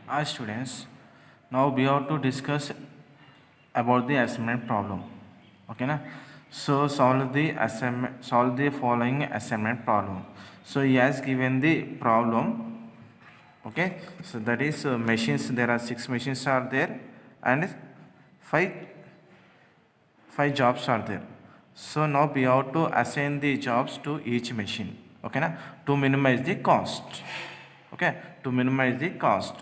Hi students, now we have to discuss about the assignment problem. Okay na? So solve the following assignment problem. So he has given the problem. Okay, so that is machines. There are 6 machines are there, and five five jobs are there. So now we have to assign the jobs to each machine. Okay na? To minimize the cost. Okay, to minimize the cost.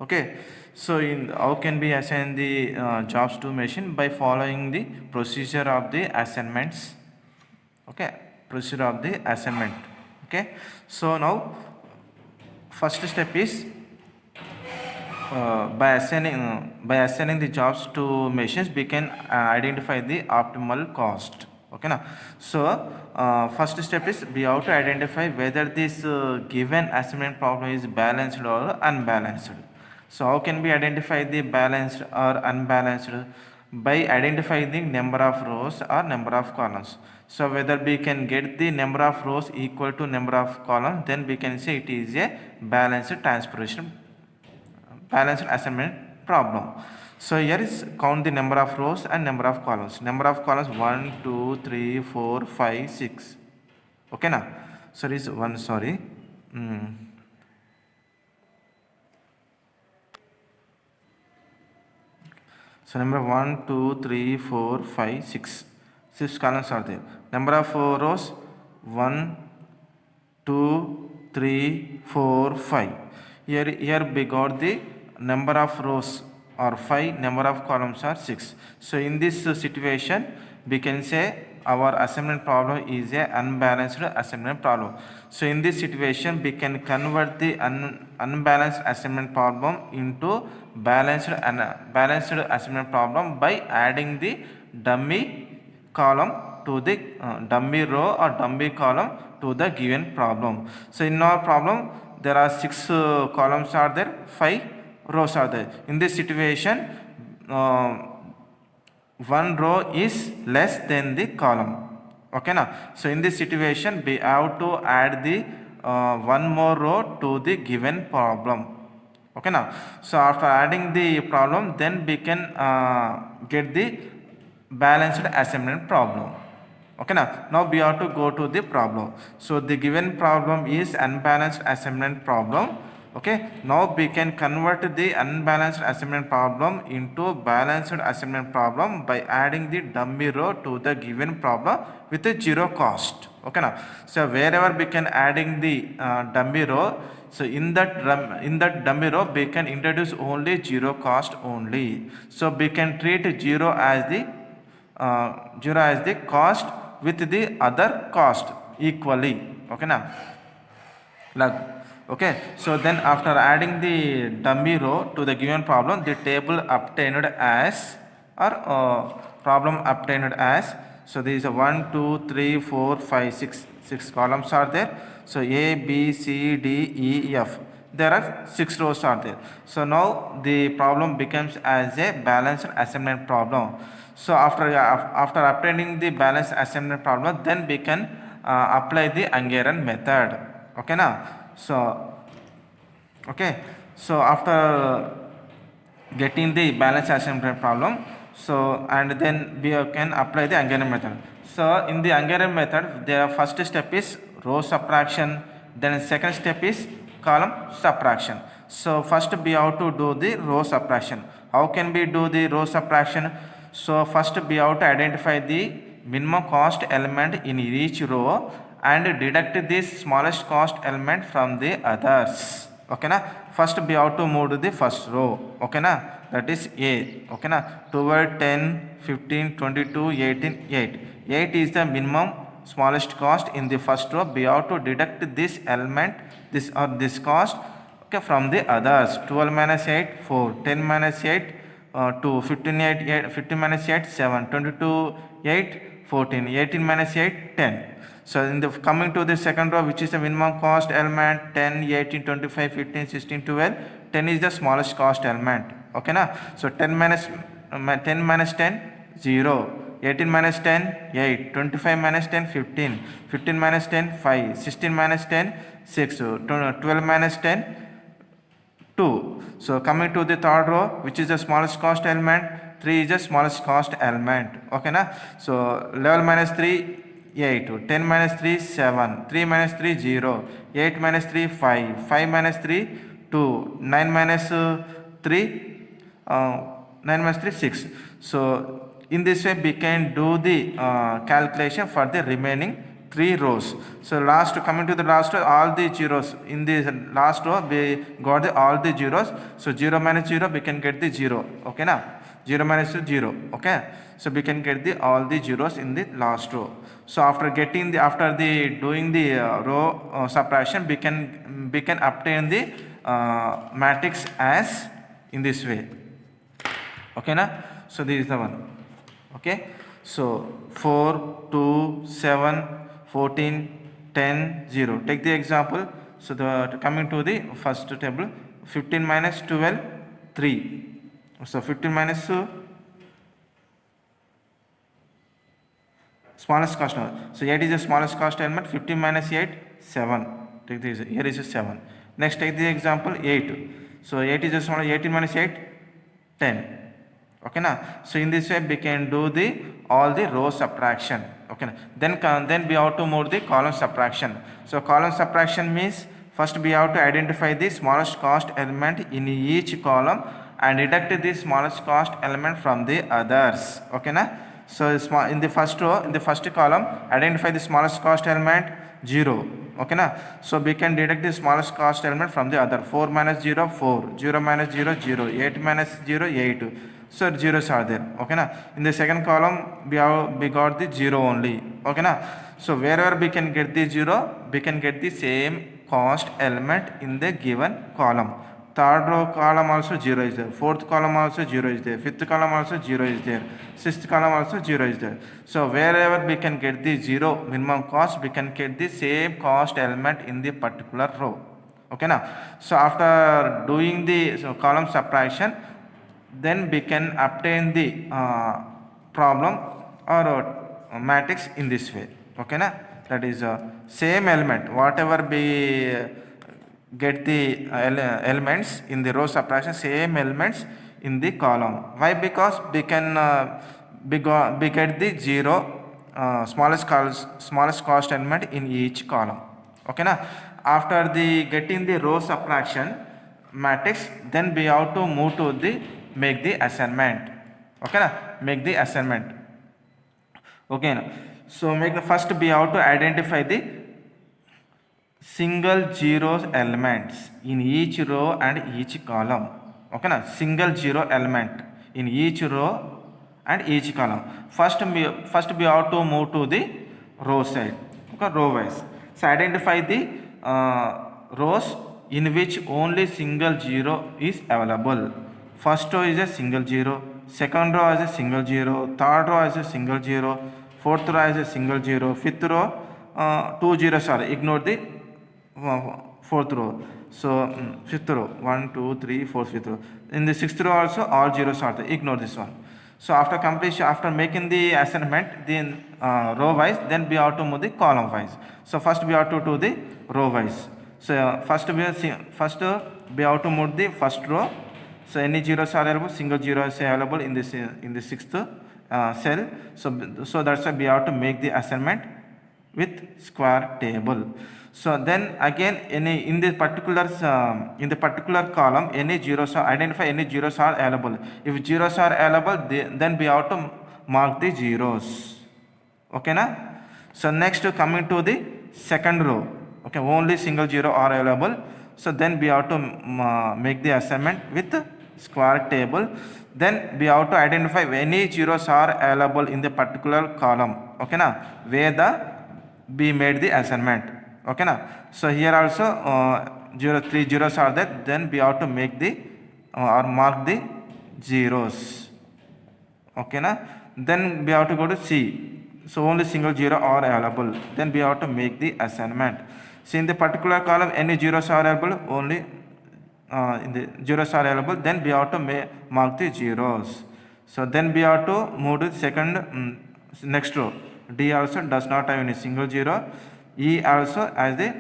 Okay, so in how can we assign the jobs to machine? By following the procedure of the assignments. Okay, procedure of the assignment. Okay, so now first step is by assigning the jobs to machines, we can identify the optimal cost. Okay now, so first step is we have to identify whether this given assignment problem is balanced or unbalanced. So how can we identify the balanced or unbalanced? By identifying the number of rows or number of columns. So whether we can get the number of rows equal to number of columns, then we can say it is a balanced assignment problem. So here is count the number of rows and number of columns. Number of columns 1, 2, 3, 4, 5, 6. Okay now. So this one, sorry. So number 1, 2, 3, 4, 5, 6. 6 columns are there. Number of rows 1, 2, 3, 4, 5. Here we got the number of rows are 5, number of columns are 6. So in this situation, we can say our assignment problem is a unbalanced assignment problem. So in this situation, we can convert the unbalanced assignment problem into balanced assignment problem by adding the dummy column to the dummy row or dummy column to the given problem. So in our problem, there are 6 columns are there, 5 rows are there. In this situation, one row is less than the column. Okay now. So in this situation, we have to add the one more row to the given problem. Okay now. So after adding the problem, then we can get the balanced assignment problem. Okay now we have to go to the problem. So the given problem is unbalanced assignment problem. Okay, now we can convert the unbalanced assignment problem into balanced assignment problem by adding the dummy row to the given problem with a zero cost. Okay now, so wherever we can adding the dummy row, so in that dummy row we can introduce only zero cost only. So we can treat zero as the cost with the other cost equally. Okay now, like, okay, so then after adding the dummy row to the given problem, the table obtained as or problem obtained as, so there is a 1, 2, 3, 4, 5, 6 columns are there. So A, B, C, D, E, F, there are 6 rows are there. So now the problem becomes as a balanced assignment problem. So after obtaining the balanced assignment problem, then we can apply the Hungarian method. Okay now, so okay, so after getting the balance assignment problem, so and then we can apply the Hungarian method. So in the Hungarian method, the first step is row subtraction, then second step is column subtraction. So first we have to do the row subtraction. How can we do the row subtraction? So first we have to identify the minimum cost element in each row and deduct the smallest cost element from the others. Okay na, first we have to move to the first row. Okay na, that is A. Okay na, 12, 10, 15, 22, 18, 8. 8 is the minimum smallest cost in the first row. We have to deduct this element, this cost, okay, from the others. 12 minus 8, 4, 10 minus 8, 2, 15, 8, 15 minus 8, 7, 22, 8, 14, 18 minus 8, 10. So in the coming to the second row, which is the minimum cost element, 10, 18, 25, 15, 16, 12. 10 is the smallest cost element. Okay na? So 10 minus 10, 0. 18 minus 10, 8. 25 minus 10, 15. 15 minus 10, 5. 16 minus 10, 6. 12 minus 10, 2. So coming to the third row, which is the smallest cost element, 3 is the smallest cost element. Okay na? So 11 minus 3, 8, 10 minus 3, 7, 3 minus 3, 0, 8 minus 3, 5, 5 minus 3, 2, 9 minus 3, 9 minus 3, 6. So in this way we can do the calculation for the remaining 3 rows. So last, coming to the last row, all the zeros in the last row we got all the zeros. So 0 minus 0 we can get the 0. Okay na? 0 minus 0. Okay, so we can get the all the zeros in the last row. So after getting the, after the doing the row subtraction, we can obtain the matrix as in this way. Okay na? So this is the one. Okay, so 4, 2, 7, 14, 10, 0. Take the example. So the coming to the first table, 15 minus 12, 3. So 15 minus smallest cost element. So 8 is the smallest cost element. 15 minus 8, 7. Take this. Here is a 7. Next, take the example 8. So 8 is the smallest. 18 minus 8, 10. Okay na? So in this way we can do the all the row subtraction. Okay na? Then we have to move the column subtraction. So column subtraction means first we have to identify the smallest cost element in each column and deduct the smallest cost element from the others. Okay na? So in the first row, in the first column, identify the smallest cost element, 0. Okay na? So we can deduct the smallest cost element from the other. 4 minus 0, 4. 0 minus 0, 0. 8 minus 0, 8. So zeros are there. Okay na? In the second column we got the 0 only. Okay na? So wherever we can get the 0, we can get the same cost element in the given column. Third row column also 0 is there. Fourth column also 0 is there. Fifth column also 0 is there. Sixth column also 0 is there. So wherever we can get the 0 minimum cost, we can get the same cost element in the particular row. Okay na? So after doing the column subtraction, then we can obtain the problem or matrix in this way. Okay na? That is same element, whatever we get the elements in the row subtraction, same elements in the column. Why? Because we can we get the 0 smallest cost element in each column. Okay na? After the getting the row subtraction matrix, then we have to move to the make the assignment. Okay na? Make the assignment. Okay na? So make the first we have to identify the single zeros elements in each row and each column. Okay na? Single zero element in each row and each column. First we have to move to the row side. Okay, row wise. So identify the rows in which only single zero is available. First row is a single zero, second row is a single zero, third row is a single zero, fourth row is a single zero, fifth row 2 zeros are, ignore the fourth row. So fifth row 1, 2, 3, 4, fifth row. In the sixth row also all zeros are there, ignore this one. So after completion, after making the assignment, then row wise, then we have to move the column wise. So first we have to do the row wise. So first we have to move the first row. So any zeros are available, single zero is available in this in the sixth cell. So that's why we have to make the assignment with square table. So then again in the particular column, any zeros are identify any zeros are available. If zeros are available, then we have to mark the zeros. Okay na? So next coming to the second row. Okay, only single zero are available. So then we have to make the assignment with square table. Then we have to identify any zeros are available in the particular column. Okay na? Where we made the assignment. Okay na? So here also 3 zeros are there. Then we have to make the or mark the zeros. Okay na? Then we have to go to C. So only single zero are available. Then we have to make the assignment. So in the particular column, any zeros are available, only in the zeros are available, then we have to mark the zeros. So then we have to move to the second next row. D also does not have any single zero. E also as the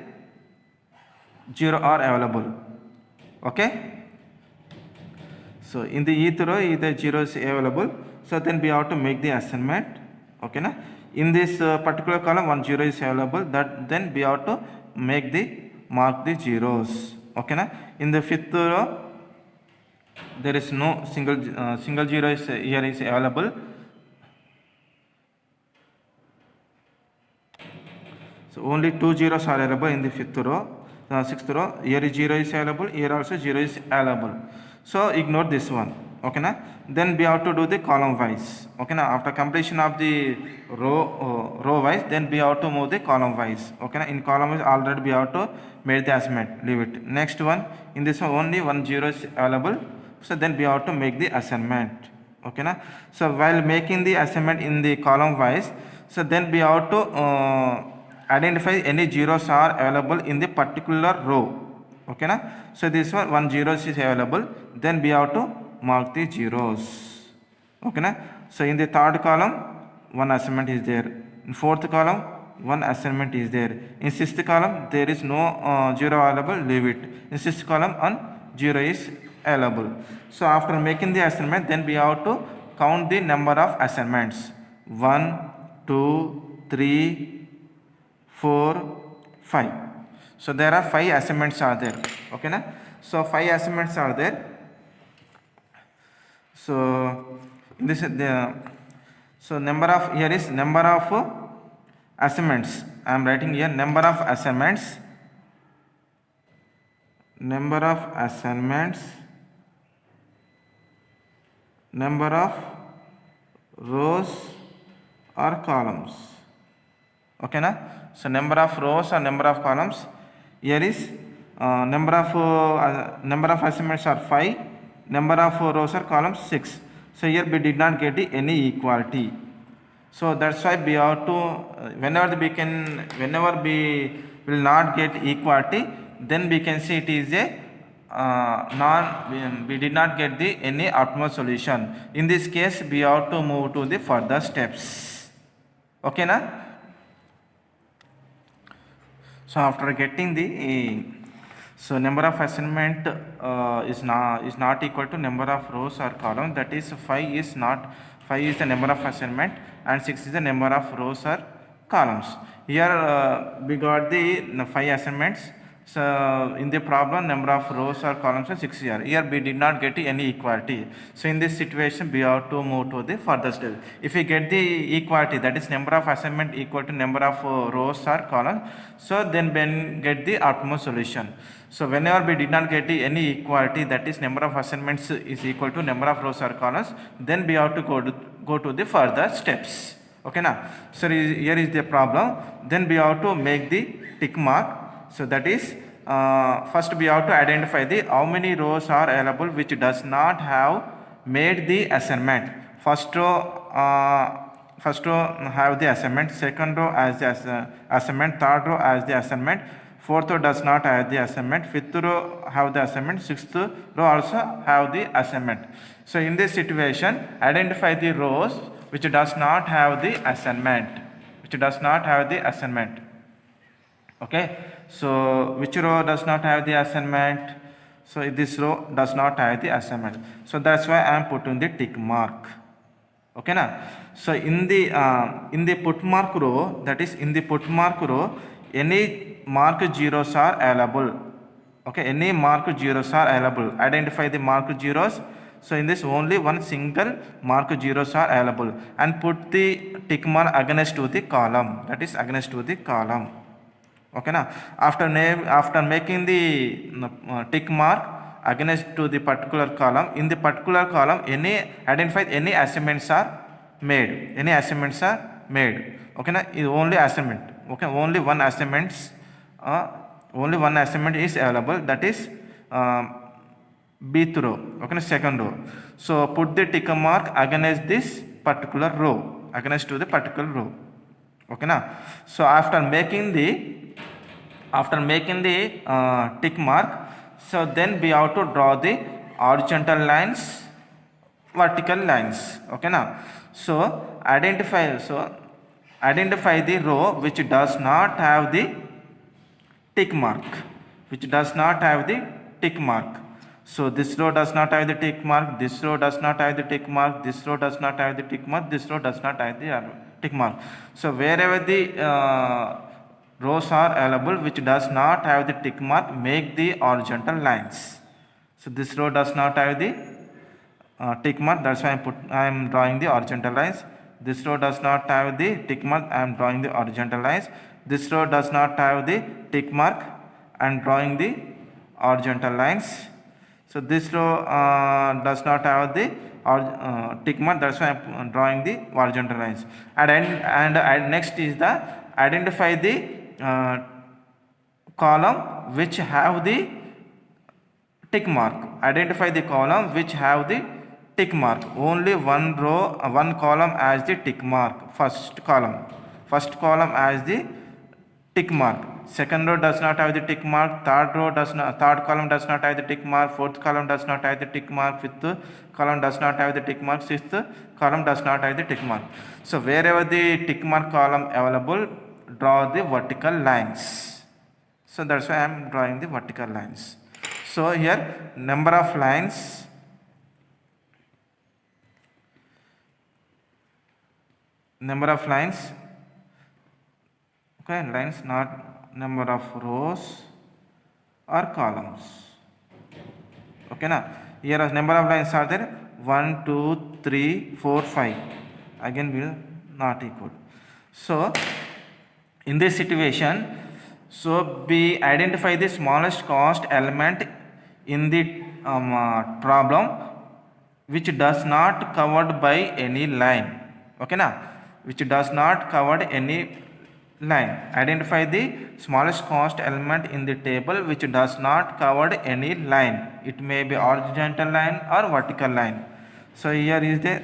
zero are available. Okay. So in the eth row either 0 is available, so then we have to make the assignment. Okay na? In this particular column 1 0 is available, that then we have to make the mark the zeros. Okay na? In the fifth row there is no single zero is here is available. So only 2 zeros are available in the fifth row. Sixth row, here is 0 is available, here also 0 is available. So ignore this one. Okay na? Then we have to do the column wise. Okay na? After completion of the row wise, then we have to move the column wise. Okay na? In column wise already we have to make the assignment. Leave it. Next one, in this one only 1 0 is available. So then we have to make the assignment. Okay na? So while making the assignment in the column wise, so then we have to identify any zeros are available in the particular row. Okay na? So this one 0 is available, then we have to mark the zeros. Okay na? So in the third column one assignment is there, in fourth column one assignment is there, in sixth column there is no zero available, leave it. In sixth column 0 is available. So after making the assignment, then we have to count the number of assignments. 1 2 3 4 5. So there are 5 assignments are there. Okay na? So 5 assignments are there. So this is the number of, here is number of assignments. I am writing here number of assignments. Number of assignments, number of rows or columns. Okay na? So number of rows or number of columns. Here is number of assignments are 5, number of rows or columns 6. So here we did not get any equality. So that's why we have to whenever we will not get equality, then we can see it is a we did not get the any optimal solution. In this case we have to move to the further steps. Okay na? So after getting the number of assignment is not equal to number of rows or columns, that is 5 is the number of assignment and 6 is the number of rows or columns. Here we got the 5 assignments. So in the problem number of rows or columns are 6 here. Here we did not get any equality. So in this situation we have to move to the further step. If we get the equality, that is number of assignment equal to number of rows or columns, so then we get the optimal solution. So whenever we did not get any equality, that is number of assignments is equal to number of rows or columns, then we have to go to the further steps. Okay na? So here is the problem. Then we have to make the tick mark. So that is first we have to identify the how many rows are available which does not have made the assignment. First row have the assignment, second row as the assignment, third row as the assignment, fourth row does not have the assignment, fifth row have the assignment, sixth row also have the assignment. So in this situation, identify the rows which does not have the assignment, Okay, so which row does not have the assignment? So this row does not have the assignment. So that's why I am putting the tick mark. Okay na? So in the put mark row, that is in the put mark row, any marked zeros are available. Okay, any marked zeros are available. Identify the marked zeros. So in this only one single marked zeros are available, and put the tick mark against to the column. That is against to the column. Okay na? After making the tick mark against to the particular column, in the particular column identify any assignments are made. Okay na? Only assignment. Okay, only one assignment is available, that is bth row. Okay na? Second row. So put the tick mark against this particular row, Okay na? So after making the tick mark, so then we have to draw the horizontal lines, vertical lines. Okay na? So identify the row which does not have the tick mark, So this row does not have the tick mark, this row does not have the tick mark, this row does not have the tick mark, this row does not have the tick mark. So wherever the rows are available which does not have the tick mark, make the horizontal lines. So this row does not have the tick mark, that's why I am drawing the horizontal lines. This row does not have the tick mark, I am drawing the horizontal lines. This row does not have the tick mark, I am drawing the horizontal lines. So this row does not have the tick mark, that's why I am drawing the horizontal lines. And next is the identify the column which have the tick mark. Identify the column which have the tick mark. Only one row, one column has the tick mark. First column has the tick mark. Second row does not have the tick mark. Third column does not have the tick mark. Fourth column does not have the tick mark. Fifth column does not have the tick mark. Sixth column does not have the tick mark. So wherever the tick mark column available, draw the vertical lines. So that's why I am drawing the vertical lines. So here number of lines, okay, lines, not number of rows or columns. Okay, now here number of lines are there 1, 2, 3, 4, 5. Again will not equal. So in this situation, so we identify the smallest cost element in the problem which does not covered by any line. Okay, now which does not covered any line. Identify the smallest cost element in the table which does not covered any line. It may be horizontal line or vertical line. So here is the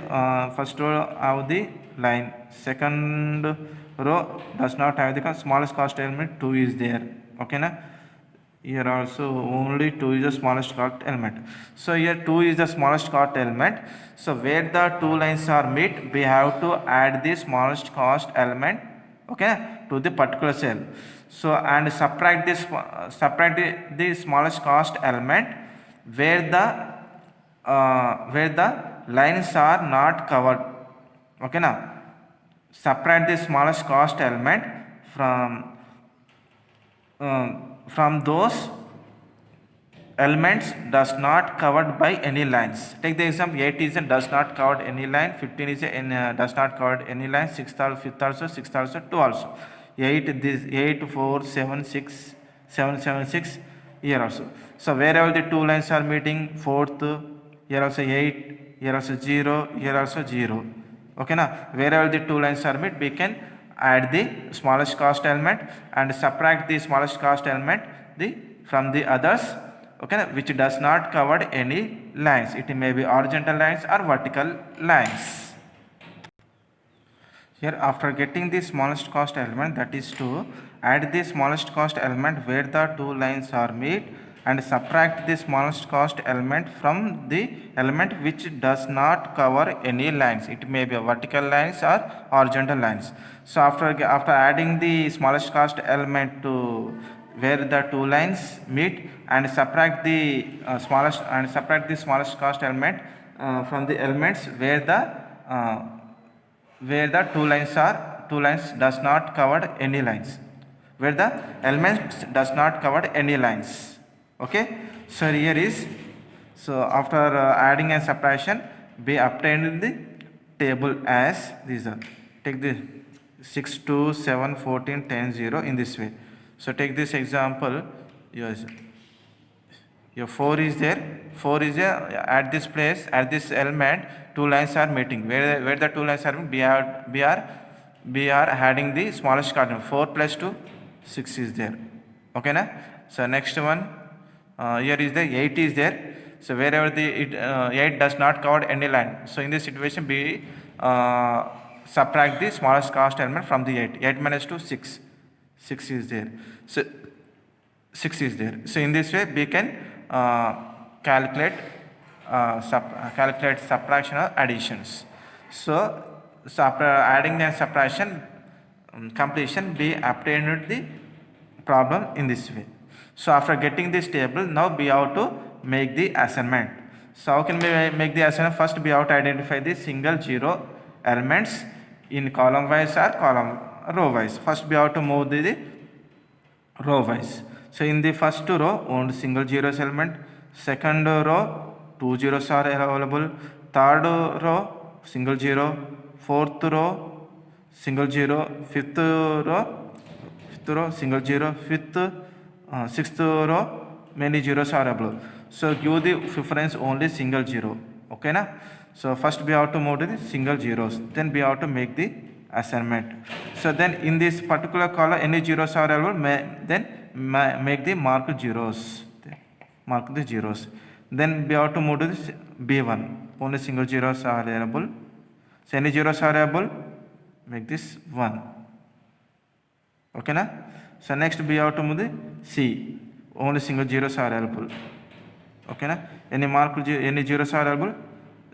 first row of the line. Second row does not have the smallest cost element. 2 is there. Okay, na? Here also only 2 is the smallest cost element. So here 2 is the smallest cost element. So where the two lines are meet, we have to add the smallest cost element, okay, to the particular cell. So and subtract this the smallest cost element where the lines are not covered. Okay, now subtract the smallest cost element from those elements does not covered by any lines. Take the example, 8 is does not covered any line, 15 is does not covered any line, 6th also, 5th also, 6th also, 2 also. 8, 4, 7, 6, 7, 7, 6 here also. So wherever the two lines are meeting, 4th, here also 8, here also 0, here also 0. Okay, now wherever the two lines are meet, we can add the smallest cost element and subtract the smallest cost element from the others, okay, which does not cover any lines. It may be horizontal lines or vertical lines. Here after getting the smallest cost element, that is to add the smallest cost element where the two lines are meet and subtract the smallest cost element from the element which does not cover any lines. It may be vertical lines or horizontal lines. So after adding the smallest cost element to where the two lines meet and subtract the smallest cost element from the elements where the two lines does not cover any lines, where the elements does not cover any lines. Okay, so here is, so after adding and subtraction we obtained the table as these are. Take the 6, 2, 7, 14, 10, 0 in this way. So take this example. Yes, your 4 is there, at this place, at this element two lines are meeting. Where the two lines are meeting, we are adding the smallest coordinate. 4 plus 2, 6 is there. Okay, na? So next one, here is the 8 is there. So wherever the 8 does not cover any line, so in this situation we subtract the smallest cost element from the 8. 8 minus 2, 6. 6 is there. So 6 is there. So in this way we can calculate subtraction or additions. So after adding and subtraction completion, we obtained the problem in this way. So after getting this table, now we have to make the assignment. So how can we make the assignment? First we have to identify the single zero elements in column wise or column row wise. First we have to move the row wise. So in the first row only single zeros element, second row two zeros are available, third row single zero, fourth row single zero, fifth row single zero, sixth row many zeros are available. So give the preference only single zero. Okay na? So first we have to move to the single zeros, then we have to make the assignment. So then in this particular column any zeros are available, make the mark zeros. Mark the zeros. Then we have to move to this B1. Only single zeros are available. So any zeros are available, make this 1. Okay na? So next we have to move the C. Only single zeros are available. Okay na? Any zeros are available.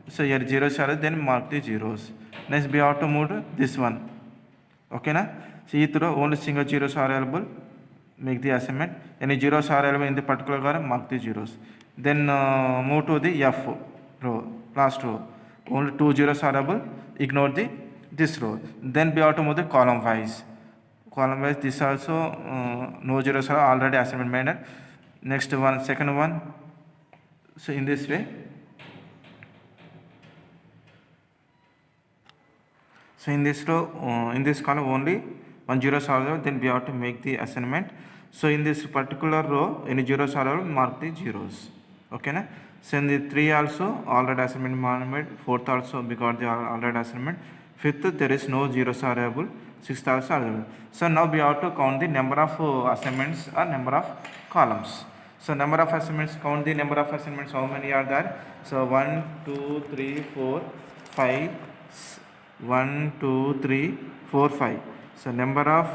So here zeros are, then mark the zeros. Next we have to move to this one. Okay na? See through only single zeros are available, make the assignment. Any zeros are available in the particular column, mark the zeros. Then move to the F row, last row. Only 2 zeros are available, ignore this row. Then we have to move the column wise. Column wise, this also no zeros are already assignment made. Next one, second one. So in this way. So in this row, in this column only 1 zeros are available, then we have to make the assignment. So in this particular row, any zeros are available, mark the zeros. Okay na? So in the 3 also already assignment made, 4th also because they are already assignment. 5th there is no zeros are available, 6th also are available. So now we have to count the number of assignments or number of columns. So number of assignments, count the number of assignments, how many are there? So 1, 2, 3, 4, 5, 1, 2, 3, 4, 5. So number of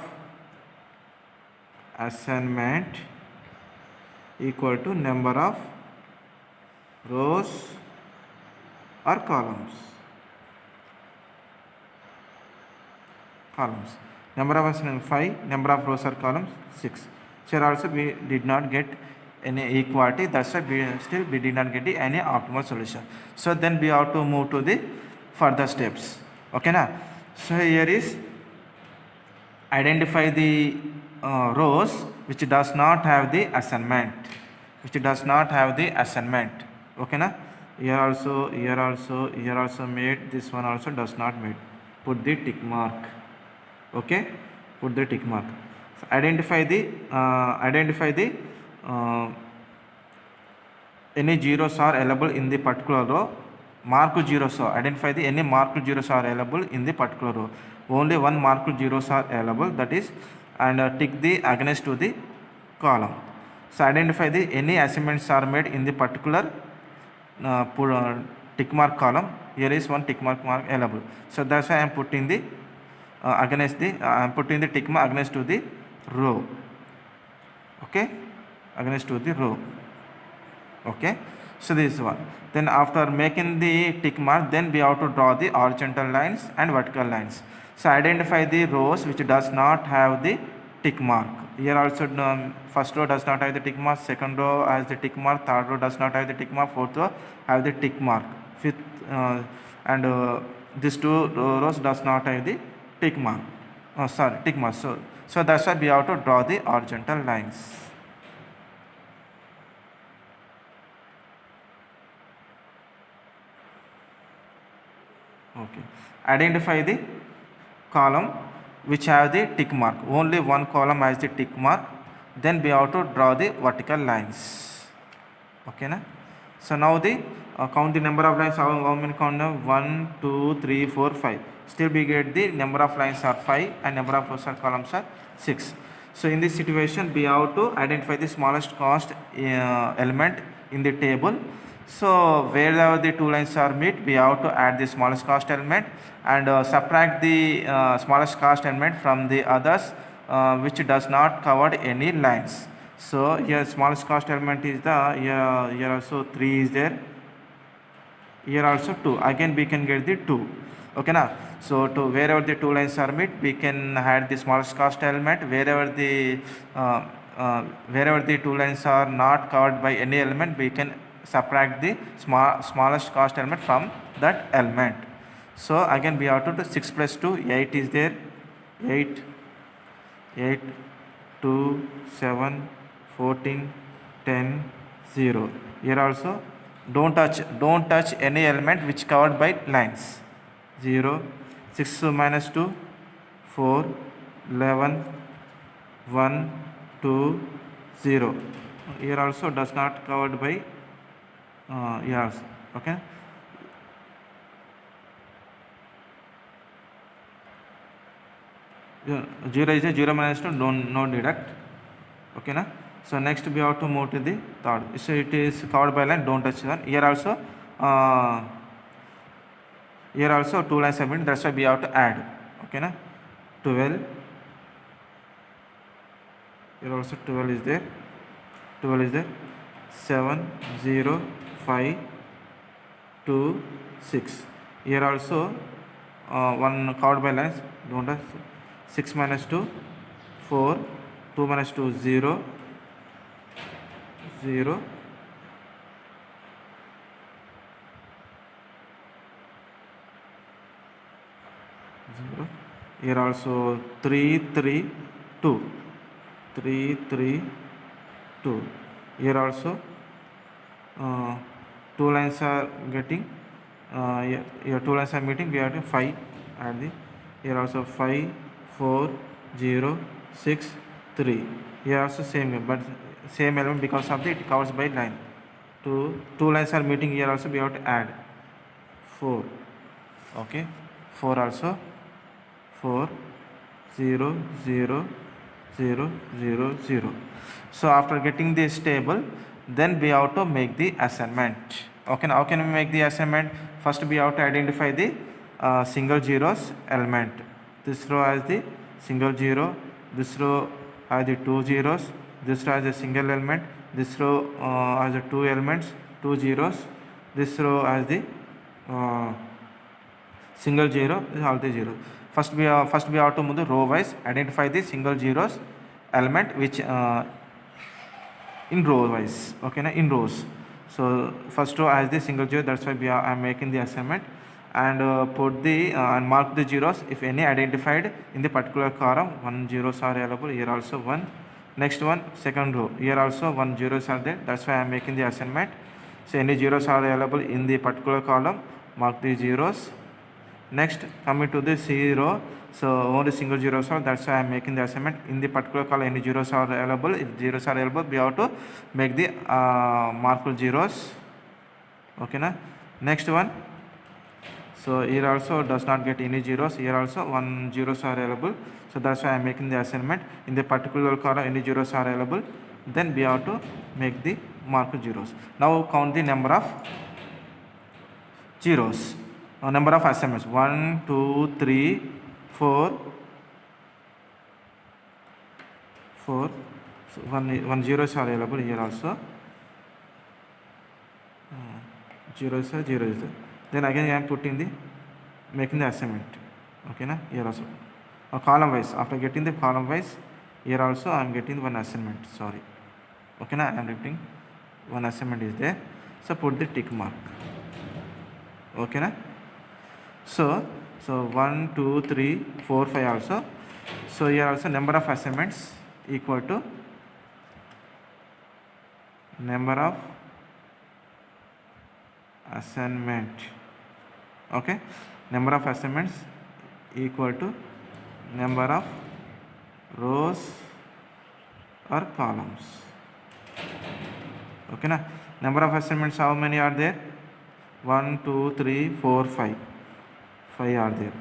assignment equal to number of rows or columns. Number of assignment 5, number of rows or columns 6. Here also we did not get any equality, that's why we did not get any optimal solution. So then we have to move to the further steps. Okay na? So here is identify the rows which does not have the assignment. Okay na? Here also made, this one also does not made. Put the tick mark. Okay, put the tick mark. So identify the any zeros are available in the particular row. Marked zeros are identify the any marked zeros are available in the particular row. Only one marked zeros are available, that is, and tick the against to the column. So identify the any assignments are made in the particular tick mark column. Here is one tick mark available. So that's why I am putting the putting the tick mark against to the row. Okay, against to the row. Okay, so this one. Then after making the tick mark, then we have to draw the horizontal lines and vertical lines. So identify the rows which does not have the tick mark. Here also first row does not have the tick mark, second row has the tick mark, third row does not have the tick mark, fourth row have the tick mark, fifth and these two rows does not have the tick mark. Tick mark. So that's why we have to draw the horizontal lines. Okay. Identify the column which have the tick mark. Only one column has the tick mark. Then we have to draw the vertical lines. Okay na? So now the count the number of lines. How many count now? 1, 2, 3, 4, 5. Still we get the number of lines are 5 and number of rows or columns are 6. So in this situation we have to identify the smallest cost element in the table. So wherever the two lines are meet, we have to add the smallest cost element and subtract the smallest cost element from the others which does not cover any lines. So here smallest cost element is the here also 3 is there, here also 2. Again we can get the 2. Okay na? So to wherever the two lines are meet, we can add the smallest cost element. Wherever the two lines are not covered by any element, we can subtract the smallest cost element from that element. So again we have to do 6 plus 2, 8 is there, 8, 8, 2, 7, 14, 10, 0. Here also don't touch any element which covered by lines. 0, 6 minus 2, 4, 11, 1, 2, 0. Here also does not covered by years. Okay. Yeah, 0 is a 0 minus 2, no deduct. Okay na. So next we have to move to the third. So it is covered by line, don't touch that. Here also 2 lines are made, that's why we have to add. Okay na. 12. Here also 12 is there. 12 is there. 7, 0, 5, 2, 6. Here also one covered by lines, don't touch. 6 minus 2, 4, 2 minus 2, 0, 0, 0. Here also 3, 3, 2, 3, 3, 2. Here also 2 lines are getting, here 2 lines are meeting, we have to 5 add the, here also 5, 4, 0, 6, 3. Here also same, but same element because of the it covers by line. 2 lines are meeting, here also we have to add 4. Okay, 4 also 4, 0, 0, 0, 0, 0. So after getting this table, then we have to make the assignment. Okay, now how can we make the assignment? First we have to identify the single zeros element. This row has the single 0, this row has the 2 zeros, this row has a single element, this row has the 2 elements, 2 zeros, this row has the single 0, this is all the 0. First we have to move the row wise, identify the single zeros element which in row wise. Okay na, in rows. So first row has the single 0, that's why I am making the assignment, and put the and mark the zeros if any identified in the particular column. 1 zeros are available, here also 1. Next one, second row, here also 1 zeros are there, that's why I am making the assignment. So any zeros are available in the particular column, mark the zeros. Next, coming to the C row, so only single zeros are, that's why I am making the assignment. In the particular column any zeros are available, if zeros are available we have to make the marked zeros. Okay na. Next one, so here also does not get any zeros, here also 1 zeros are available, so that's why I am making the assignment. In the particular column any zeros are available, then we have to make the marked zeros. Now count the number of zeros, number of assignments, 1, 2, 3, 4, 4. So 1 zeros are available here also, 0 is 0 is there. Then again I am putting the making the assignment. Okay na, here also column wise, after getting the column wise, here also I am getting one assignment, sorry. Okay na, I am getting one assignment is there, so put the tick mark. Okay na. So 1, 2, 3, 4, 5 also. So here also number of assignments equal to number of assignment. Okay, number of assignments equal to number of rows or columns. Okay na. Number of assignments, how many are there? 1, 2, 3, 4, 5. 5 are there.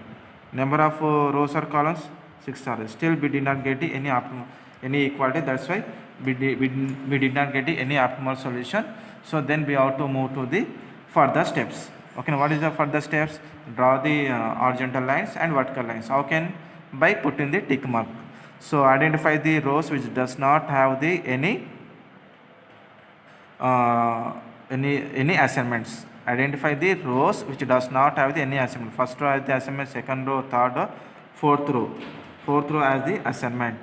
Number of rows or columns, 6 are there. Still we did not get any equality, that's why we did not get any optimal solution. So then we have to move to the further steps. Okay, what is the further steps? Draw the horizontal lines and vertical lines. How can? By putting the tick mark. So identify the rows which does not have the any assignments. Identify the rows which does not have the any assignment. First row has the assignment, second row, third row, fourth row. Fourth row has the assignment.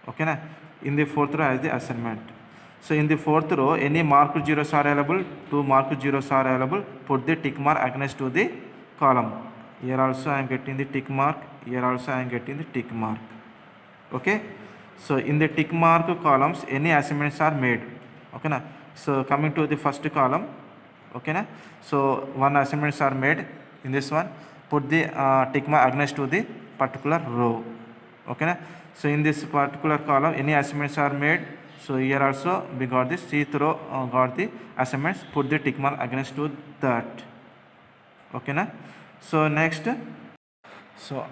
Okay na? In the fourth row has the assignment. So in the fourth row, any marked zeros are available, 2 marked zeros are available, put the tick mark against to the column. Here also I am getting the tick mark, here also I am getting the tick mark. Okay, so in the tick mark columns, any assignments are made. Okay na? So coming to the first column, okay na? So one assignments are made in this one, put the tick mark against to the particular row. Okay na? So in this particular column, any assignments are made. So here also we got this C row, got the assignments, put the tick mark against to that. Okay na? So next, so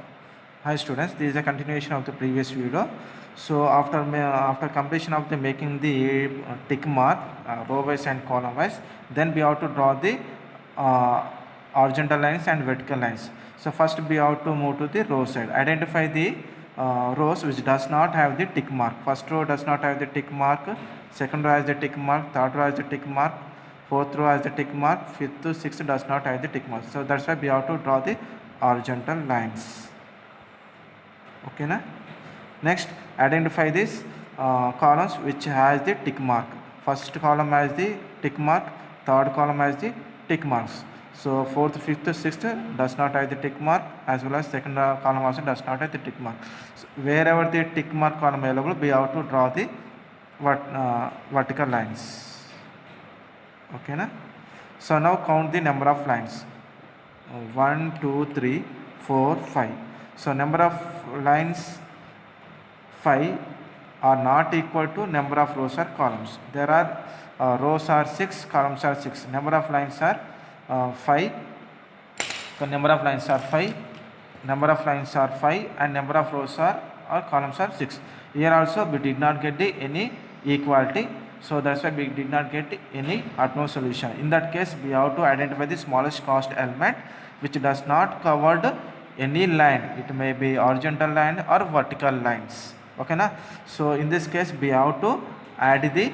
hi students, this is a continuation of the previous video. So after completion of the making the tick mark row wise and column wise, then we have to draw the horizontal lines and vertical lines. So first we have to move to the row side, identify the rows which does not have the tick mark. First row does not have the tick mark, second row has the tick mark, third row has the tick mark, fourth row has the tick mark, fifth to sixth does not have the tick mark. So that's why we have to draw the horizontal lines. Okay na? Next, identify these columns which has the tick mark. First column has the tick mark, third column has the tick marks. So fourth, fifth, sixth does not have the tick mark, as well as second column also does not have the tick mark. So wherever the tick mark column available, we have to draw the vertical lines. Okay na? So now count the number of lines. 1, 2, 3, 4, 5. So number of lines 5 are not equal to number of rows or columns. There are rows are 6, columns are 6. Number of lines are 5. So number of lines are 5. Number of lines are 5 and number of rows are or columns are 6. Here also we did not get any equality. So that's why we did not get any utmost solution. In that case, we have to identify the smallest cost element which does not cover any line. It may be horizontal line or vertical lines. Okay na? So in this case, we have to add the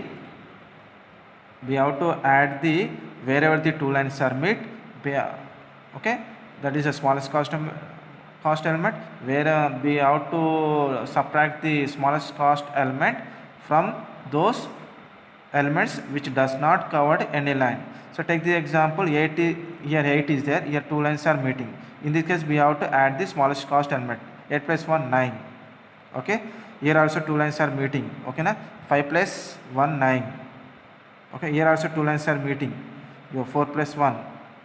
wherever the two lines are met. Okay, that is the smallest cost element, where we have to subtract the smallest cost element from those elements which does not cover any line. So take the example, here 8 is there, here two lines are meeting. In this case, we have to add the smallest cost element. 8 plus 1, 9. Okay, here also two lines are meeting. Okay na? 5 plus 1, 9. Okay, here also two lines are meeting. Your 4 plus 1,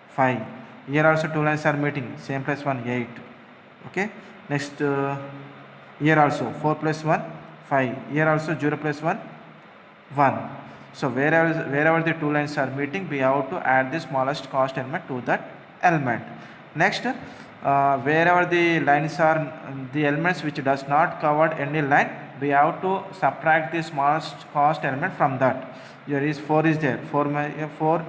5. Here also two lines are meeting. Same plus 1, 8. Okay, next here also 4 plus 1, 5. Here also 0 plus 1, 1. So wherever the two lines are meeting, we have to add the smallest cost element to that element. Next, wherever the lines are, the elements which does not cover any line, we have to subtract the smallest cost element from that. Here is 4 is there. 4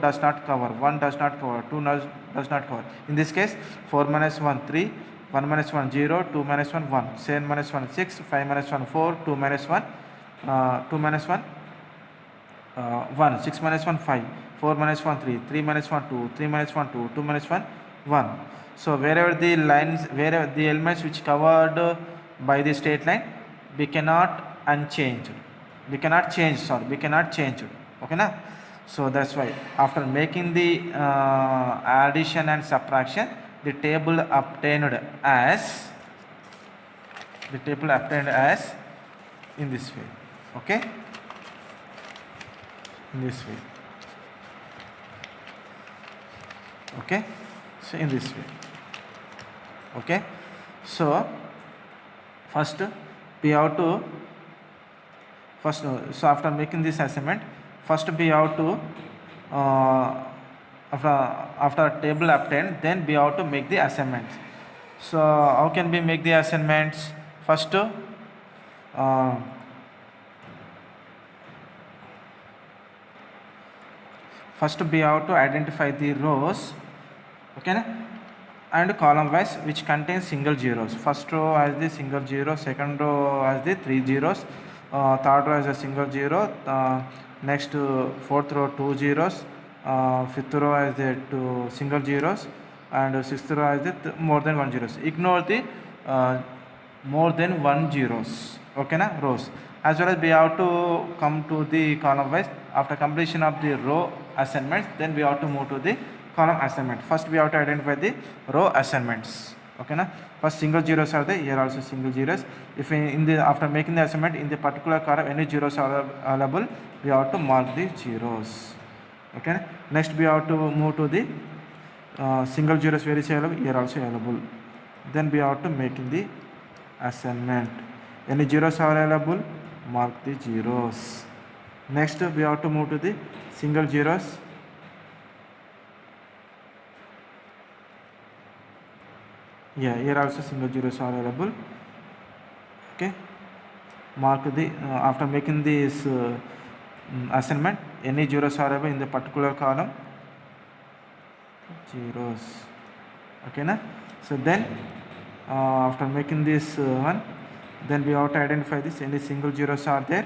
does not cover, 1 does not cover, 2 does not cover. In this case, 4 minus 1, 3, 1 minus 1, 0, 2 minus 1, 1, 7 minus 1, 6, 5 minus 1, 4, 2 minus 1, 2 minus 1, 1, 6 minus 1, 5, 4 minus 1, 3, 3 minus 1, 2, 3 minus 1, 2, 2 minus 1, 1. So wherever the lines, wherever the elements which covered by the straight line, we cannot change. Okay na? So that's why after making the addition and subtraction, the table obtained as in this way. Okay, in this way. Okay, so in this way. Okay, so first we have to so after making this assignment, first we have to after table obtained, then we have to make the assignments. So how can we make the assignments? First we have to identify the rows, okay na? And column wise which contains single zeros. First row has the single zero, second row has the 3 zeros, third row has a single zero, next fourth row 2 zeros, fifth row has the 2 single zeros, and sixth row has the more than 1 zeros. Ignore the more than 1 zeros, okay na, rows, as well as we have to come to the column wise. After completion of the row assignments, then we have to move to the column assignment. First we have to identify the row assignments. Okay na? First single zeros are there, here also single zeros. If in the after making the assignment in the particular column any zeros are available, we have to mark the zeros. Okay, next we have to move to the single zeros where is available, here also available. Then we have to making the assignment. Any zeros are available, mark the zeros. Next we have to move to the single zeros. Yeah, here also single zeros are available. Okay, mark the after making this assignment, any zeros are available in the particular column, zeros. Okay na? So then after making this one, then we have to identify this, any single zeros are there,